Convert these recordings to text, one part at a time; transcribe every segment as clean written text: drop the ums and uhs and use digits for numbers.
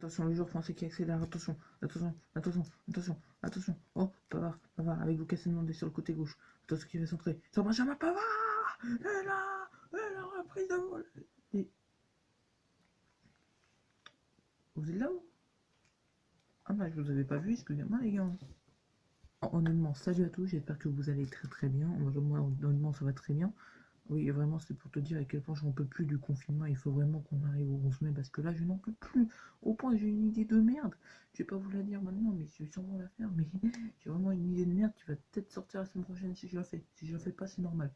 Attention, le joueur français qui accélère, attention, attention, attention, attention, attention. Oh, Pavard, avec Lucas Hernandez sur le côté gauche. Attention qui va centrer. Sur Benjamin Pavard. Et là, reprise de vol. Et... Vous êtes là ou? Ah bah je vous avais pas vu, excusez-moi les gars. Honnêtement, salut à tous, j'espère que vous allez très bien. Moi, honnêtement, ça va très bien. Oui, vraiment, c'est pour te dire à quel point j'en peux plus du confinement. Il faut vraiment qu'on arrive au 11 mai parce que là, je n'en peux plus. Au point, j'ai une idée de merde. Je vais pas vous la dire maintenant, mais je vais sûrement la faire. Mais j'ai vraiment une idée de merde qui va peut-être sortir la semaine prochaine si je la fais. Si je la fais pas, c'est normal.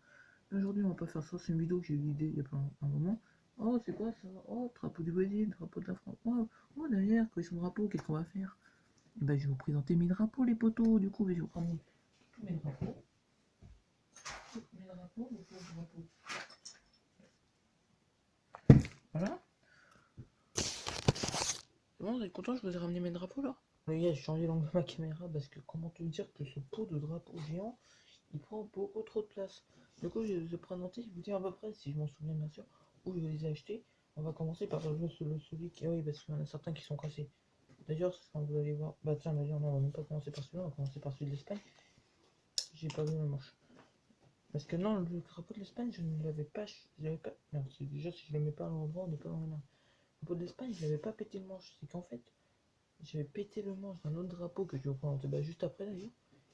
Aujourd'hui, on va pas faire ça. C'est une vidéo que j'ai eu l'idée il y a pas un moment. Oh, c'est quoi ça? Oh, drapeau du Brésil, drapeau de la France. Oh derrière, quand ils sont drapeaux, qu'est-ce qu'on va faire? Et ben, je vais vous présenter mes drapeaux, les potos. Du coup, je vais vous ramener tous mes drapeaux. Voilà. Bon, vous êtes content, je vous ai ramené mes drapeaux là. Les gars, j'ai changé l'angle de ma caméra parce que comment te dire que ce pot de drapeau géant, il prend beaucoup trop de place. Du coup, je vais vous présenter, je vous dis à peu près, si je m'en souviens bien sûr, où je les ai achetés. On va commencer par celui qui... oui, parce qu'il y en a certains qui sont cassés. D'ailleurs, quand vous allez voir... Bah tiens, d'ailleurs, non, on va même pas commencer par celui-là, on va commencer par celui de l'Espagne. J'ai pas vu ma manche. Parce que non, le drapeau de l'Espagne, je ne l'avais pas... Non, déjà, si je le mets pas à l'endroit, on n'est pas dans la merde. Le drapeau de l'Espagne, je n'avais pas pété le manche. C'est qu'en fait, j'avais pété le manche d'un autre drapeau que je vais vous présenter juste après d'ailleurs.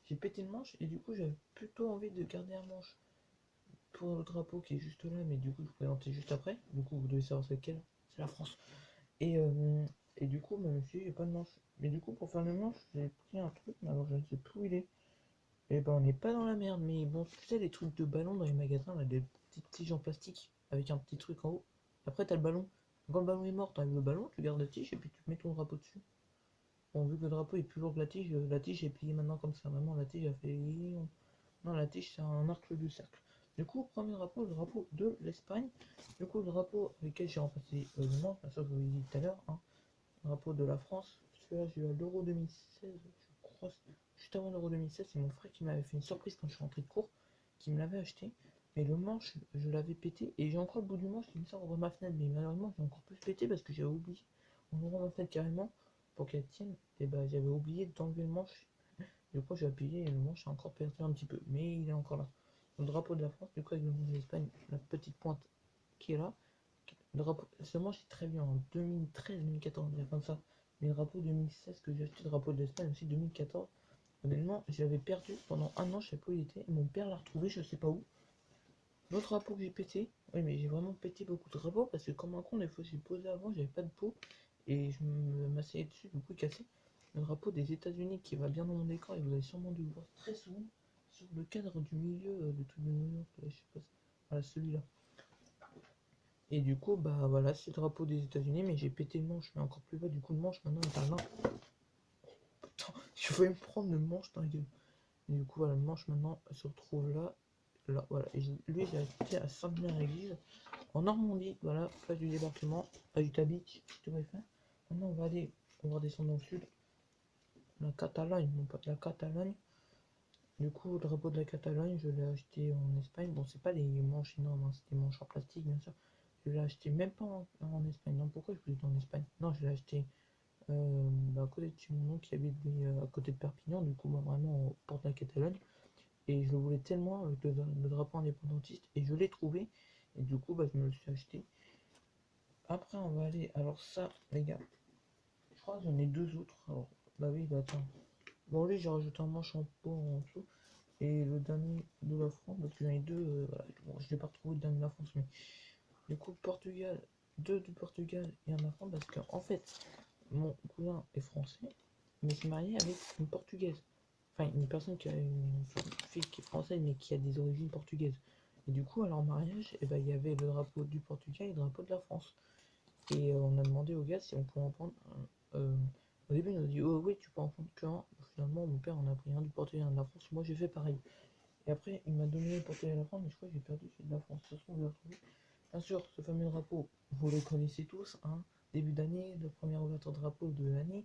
J'ai pété le manche et du coup, j'avais plutôt envie de garder un manche pour le drapeau qui est juste là, mais du coup, je vous présenter juste après. Du coup, vous devez savoir c'est lequel. C'est la France. Et du coup, même si j'ai pas de manche. Mais du coup, pour faire le manche, j'ai pris un truc, mais alors je ne sais plus où il est. Et ben, on n'est pas dans la merde, mais bon, tu sais, les trucs de ballon dans les magasins, là, des petites tiges en plastique avec un petit truc en haut. Après, t'as le ballon. Quand le ballon est mort, t'enlèves le ballon, tu gardes la tige et puis tu mets ton drapeau dessus. Bon, vu que le drapeau est plus lourd que la tige est pliée maintenant comme ça. Vraiment, la tige a fait. Non, la tige, c'est un arc du cercle. Du coup, premier drapeau, le drapeau de l'Espagne. Du coup, le drapeau avec lequel j'ai remplacé le manche, ça je vous l'ai dit tout à l'heure. Hein. Le drapeau de la France. Celui-là, j'ai eu à l'Euro 2016, je crois. Juste avant l'Euro 2016, c'est mon frère qui m'avait fait une surprise quand je suis rentré de cours, qui me l'avait acheté. Mais le manche, je l'avais pété et j'ai encore le bout du manche qui me sort over ma fenêtre. Mais malheureusement, j'ai encore plus pété parce que j'avais oublié. On ouvre ma fenêtre carrément pour qu'elle tienne. Et bah, j'avais oublié d'enlever le manche. Du coup, j'ai appuyé et le manche a encore perdu un petit peu. Mais il est encore là. Le drapeau de la France, du coup, avec le nom de l'Espagne, la petite pointe qui est là. Le drapeau, ce manche est très bien en 2013-2014, il y a comme ça. Mais le drapeau 2016 que j'ai acheté, le drapeau de l'Espagne aussi 2014. Honnêtement, je l'avais perdu pendant un an, je sais pas où il était. Et mon père l'a retrouvé, je sais pas où. L'autre drapeau que j'ai pété, oui, mais j'ai vraiment pété beaucoup de drapeaux parce que, comme un con, des fois j'ai posé avant, j'avais pas de peau et je m'asseyais dessus, du coup, cassé. Le drapeau des États-Unis qui va bien dans mon décor et vous avez sûrement dû le voir très souvent sur le cadre du milieu de tout de New York, je sais pas. Voilà, celui-là. Et du coup, bah voilà, c'est le drapeau des États-Unis, mais j'ai pété le manche, mais encore plus bas. Du coup, le manche maintenant est à là. Putain, je voulais me prendre le manche dans la gueule. Et du coup, voilà, le manche maintenant se retrouve là. Là, voilà. Et lui, j'ai acheté à Sainte-Mère-Église, en Normandie. Voilà, place du débarquement, place du Tabich, si tu préfères. Maintenant, on va descendre dans le sud. La Catalogne, non pas la Catalogne. Du coup, le drapeau de la Catalogne, je l'ai acheté en Espagne. Bon, c'est pas des manches énormes, hein, c'est des manches en plastique, bien sûr. Je l'ai acheté même pas en Espagne. Non, pourquoi je voulais en Espagne? Non, je l'ai acheté à côté de chez mon oncle qui habite à côté de Perpignan, du coup, bah, vraiment au port de la Catalogne. Et je le voulais tellement avec le drapeau indépendantiste, et je l'ai trouvé. Et du coup, bah, je me le suis acheté. Après, on va aller. Alors, ça, les gars, je crois que j'en ai deux autres. Alors, bah oui, bah attends. Bon, lui, j'ai rajouté un manche en peau en dessous. Et le dernier de la France, parce que j'en ai deux. Voilà. Bon, je l'ai pas retrouvé le dernier de la France, mais. Du coup, Portugal, deux du Portugal et un enfant parce que en fait, mon cousin est français, mais s'est marié avec une portugaise. Enfin, une personne qui a une fille qui est française, mais qui a des origines portugaises. Et du coup, à leur mariage, eh ben, il y avait le drapeau du Portugal et le drapeau de la France. Et on a demandé au gars si on pouvait en prendre un. Au début, il nous a dit oh, oui, tu peux en prendre qu'un. Finalement, mon père en a pris un du Portugal et un de la France. Moi, j'ai fait pareil. Et après, il m'a donné le Portugal et la France, mais je crois que j'ai perdu celui de la France. De toute façon, je l'ai retrouvé. Bien sûr, ce fameux drapeau, vous le connaissez tous, hein. Début d'année, le premier ouverture drapeau de l'année,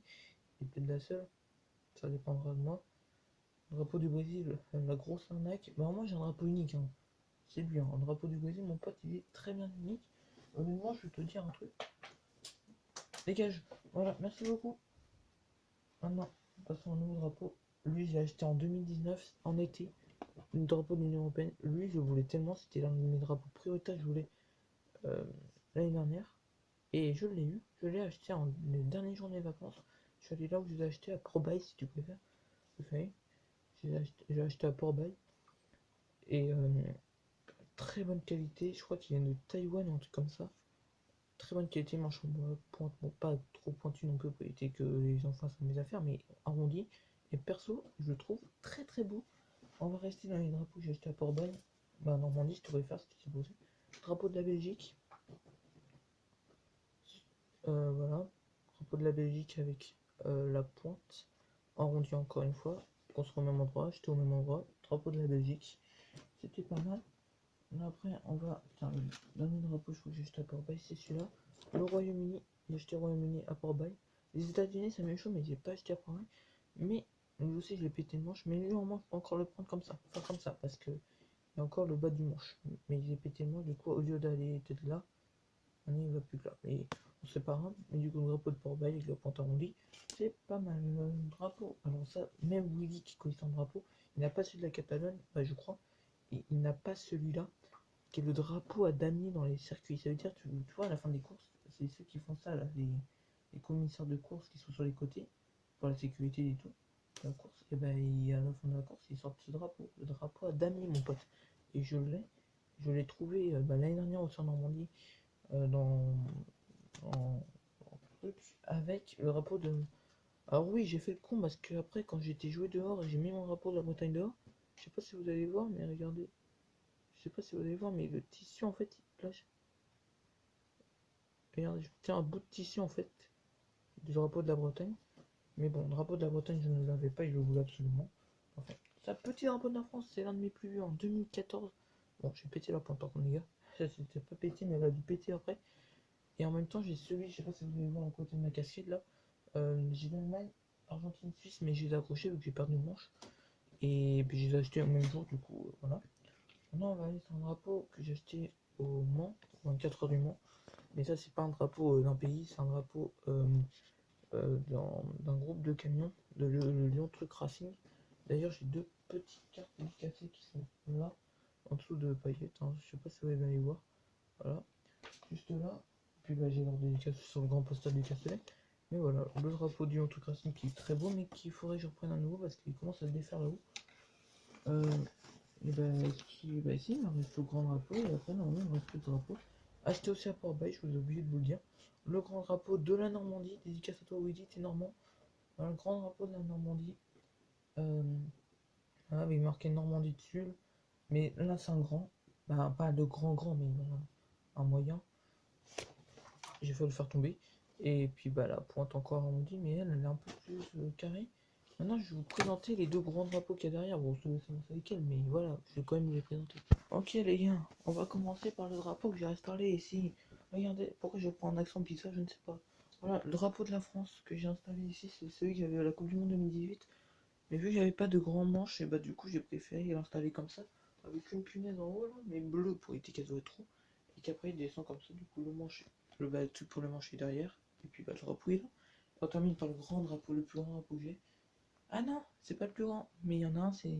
et peut-être la seule, ça dépendra de moi. Drapeau du Brésil, la grosse arnaque. Bah moi j'ai un drapeau unique, hein. C'est bien, un drapeau du Brésil, mon pote il est très bien unique. Honnêtement, je vais te dire un truc. Dégage. Voilà, merci beaucoup. Maintenant, passons au nouveau drapeau. Lui, j'ai acheté en 2019, en été, le drapeau de l'Union Européenne. Lui, je voulais tellement, c'était l'un de mes drapeaux prioritaires que je voulais euh, l'année dernière. Et je l'ai eu, je l'ai acheté en les derniers jours des vacances. Je suis allé là où je l'ai acheté à Port-Bail, si tu préfères. Vous savez, j'ai acheté à Port-Bail. Et très bonne qualité, je crois qu'il vient de Taïwan ou un truc comme ça. Très bonne qualité, manche en bois, pointe, bon, pas trop pointu non plus pour éviter que les enfants fassent mes affaires, mais arrondi. Et perso, je le trouve très très beau. On va rester dans les drapeaux que j'ai acheté à Port-Bail. Bah, Normandie, si tu préfères, si tu posé. Drapeau de la Belgique. Voilà. Drapeau de la Belgique avec la pointe arrondie encore une fois. Construit au même endroit, j'étais au même endroit. Drapeau de la Belgique. C'était pas mal. Après, on va. Putain, le dernier drapeau, je crois que j'ai acheté à Port-Bail, c'est celui-là. Le Royaume-Uni, j'ai acheté au Royaume-Uni à Port-Bail. Les États-Unis, c'est la même chose, mais j'ai pas acheté à Port-Bail. Mais lui aussi, je l'ai pété le manche. Mais lui, au moins, je peux encore le prendre comme ça. Enfin, comme ça, parce que il y a encore le bas du manche. Mais il est pété le manche, du coup, au lieu d'aller peut-être là, on y va plus que là. Mais c'est pas grave. Mais du coup, le drapeau de Port-Bail avec le pointe arrondi, c'est pas mal. Le drapeau. Alors, ça, même Willy qui connaît son drapeau, il n'a pas celui de la Catalogne, bah, je crois. Et il n'a pas celui-là qui est le drapeau à damier dans les circuits. Ça veut dire, tu vois, à la fin des courses, c'est ceux qui font ça, là, les commissaires de course qui sont sur les côtés, pour la sécurité et tout, la course, et ben, à la fin de la course, ils sortent ce drapeau, le drapeau à damier, mon pote. Et je l'ai trouvé l'année dernière aussi en Normandie, dans, en truc, avec le drapeau de. Alors oui, j'ai fait le con parce que après, quand j'étais joué dehors, j'ai mis mon drapeau de la Bretagne dehors. Je sais pas si vous allez voir, mais regardez. Je sais pas si vous allez voir, mais le tissu en fait, là, regardez, je tiens un bout de tissu en fait du drapeau de la Bretagne. Mais bon, le drapeau de la Bretagne, je ne l'avais pas et je le voulais absolument. Enfin, c'est un petit drapeau de la France, c'est l'un de mes plus vieux en 2014. Bon, j'ai pété la pointe par contre, les gars. Ça, c'était pas pété, mais elle a dû péter après. Et en même temps, j'ai celui, je sais pas si vous allez voir à côté de ma casquette là. J'ai l'Allemagne, Argentine, Suisse, mais je les ai accrochés vu que j'ai perdu le manche. Et puis je les ai achetés au même jour, du coup, voilà. Maintenant, on va aller sur un drapeau que j'ai acheté au Mans, 24 heures du Mans. Mais ça, c'est pas un drapeau d'un pays, c'est un drapeau d'un groupe de camions, le Lyon Truck Racing. D'ailleurs, j'ai deux petites cartes dédicacées qui sont là, en dessous de paillettes. Hein. Je sais pas si vous allez les voir. Voilà, juste là. Puis bah, j'ai leur dédicace sur le grand postal du Castellet. Mais voilà, le drapeau du Lyon Truck Racing qui est très beau, mais qu'il faudrait que je reprenne à nouveau parce qu'il commence à se défaire là-haut. Et bah, ici, il me reste le grand drapeau, et après, normalement, il me reste plus de drapeau. Acheté aussi à Port-Bail, je vous ai oublié de vous le dire. Le grand drapeau de la Normandie, dédicace à toi, Willy, t'es normand. Le grand drapeau de la Normandie, euh, avec marqué Normandie dessus. Mais là, c'est un grand. Bah, pas le grand, mais voilà, un moyen. J'ai fait le faire tomber. Et puis, bah, la pointe encore arrondie, mais elle est un peu plus carrée. Maintenant, je vais vous présenter les deux grands drapeaux qu'il y a derrière. Bon, je sais pas lesquels, mais voilà, je vais quand même vous les présenter. Ok, les gars, on va commencer par le drapeau que j'ai installé ici. Regardez, pourquoi je prends un accent pizza, je ne sais pas. Voilà, le drapeau de la France que j'ai installé ici, c'est celui que j'avais à la Coupe du Monde 2018. Mais vu que j'avais pas de grand manche, et bah du coup j'ai préféré l'installer comme ça, avec une punaise en haut là, mais bleu pour éviter qu'elle soit trop, et qu'après il descend comme ça, du coup le manche, le truc pour le manche est derrière, et puis bah le drapeau est là. On termine par le grand drapeau, le plus grand drapeau que j'ai. Ah non, c'est pas le plus grand, mais il y en a un, c'est.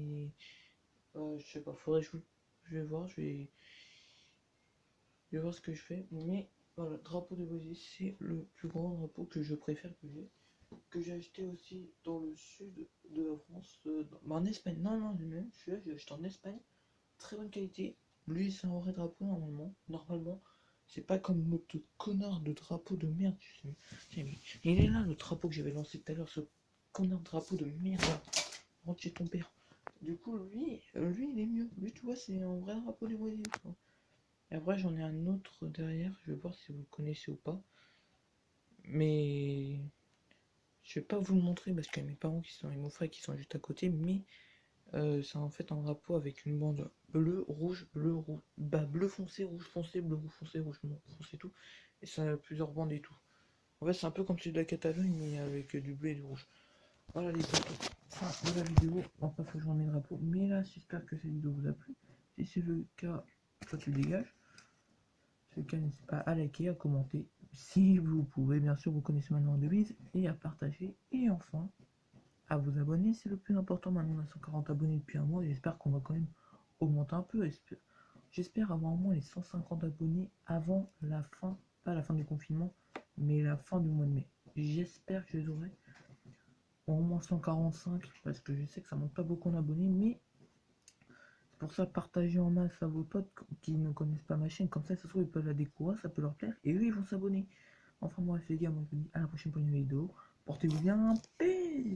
Je sais pas, faudrait que je vais voir, je vais voir ce que je fais, mais voilà, drapeau de Brésil, c'est le plus grand drapeau que je préfère que j'ai acheté aussi dans le sud de la France, en Espagne. Non, non, lui-même, celui-là, j'ai acheté en Espagne. Très bonne qualité. Lui, c'est un vrai drapeau normalement. Normalement, c'est pas comme notre connard de drapeau de merde. Il est là le drapeau que j'avais lancé tout à l'heure, ce connard de drapeau de merde. Rentre chez ton père. Du coup, lui, il est mieux. Lui, tu vois, c'est un vrai drapeau du Brésil. Et après, j'en ai un autre derrière. Je vais voir si vous le connaissez ou pas. Mais je vais pas vous le montrer parce que mes parents qui sont et mon frère qui sont juste à côté, mais c'est en fait un drapeau avec une bande bleu, rouge, bah bleu foncé, rouge foncé, bleu foncé, rouge foncé tout, et ça a plusieurs bandes et tout. En fait c'est un peu comme celui de la Catalogne mais avec du bleu et du rouge. Voilà les drapeaux. Fin de la vidéo, enfin faut que je remets le drapeau, mais là j'espère que cette vidéo vous a plu. Si c'est le cas, toi tu dégages. Si c'est le cas, n'hésitez pas à liker, à commenter. si vous pouvez, bien sûr, vous connaissez maintenant ma devise, et à partager, et enfin, à vous abonner, c'est le plus important. Maintenant, on a 140 abonnés depuis un mois, j'espère qu'on va quand même augmenter un peu. J'espère avoir au moins les 150 abonnés avant la fin, pas la fin du confinement, mais la fin du mois de mai. J'espère que je les aurai au moins 145, parce que je sais que ça monte pas beaucoup en abonnés, mais c'est pour ça, partagez en masse à vos potes qui ne connaissent pas ma chaîne, comme ça se trouve ils peuvent la découvrir, ça peut leur plaire, et eux ils vont s'abonner. Enfin bref les gars, moi je vous dis à la prochaine pour une vidéo, portez-vous bien, peace.